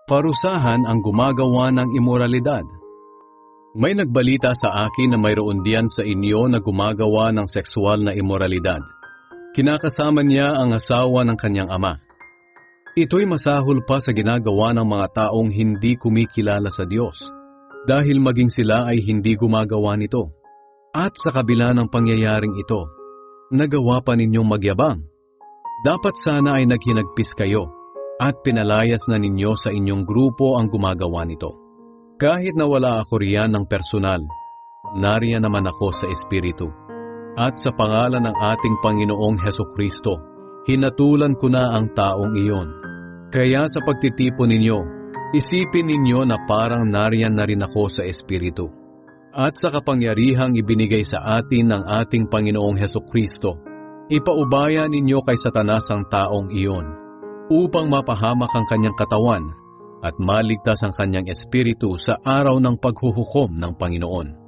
parusahan ang gumagawa ng imoralidad. May nagbalita sa akin na mayroon diyan sa inyo na gumagawa ng sexual na imoralidad. Kinakasama niya ang asawa ng kanyang ama. Ito'y masahol pa sa ginagawa ng mga taong hindi kumikilala sa Diyos, dahil maging sila ay hindi gumagawa nito. At sa kabila ng pangyayaring ito, nagawa pa ninyong magyabang. Dapat sana ay naghinagpis kayo at pinalayas na ninyo sa inyong grupo ang gumagawa nito. Kahit na wala ako riyan ng personal, nariyan naman ako sa Espiritu. At sa pangalan ng ating Panginoong Hesukristo, hinatulan ko na ang taong iyon. Kaya sa pagtitipon ninyo, isipin ninyo na parang nariyan na rin ako sa Espiritu. At sa kapangyarihang ibinigay sa atin ng ating Panginoong Hesukristo, ipaubaya ninyo kay Satanas ang taong iyon, upang mapahamak ang kanyang katawan at maligtas ang kanyang espiritu sa araw ng paghuhukom ng Panginoon.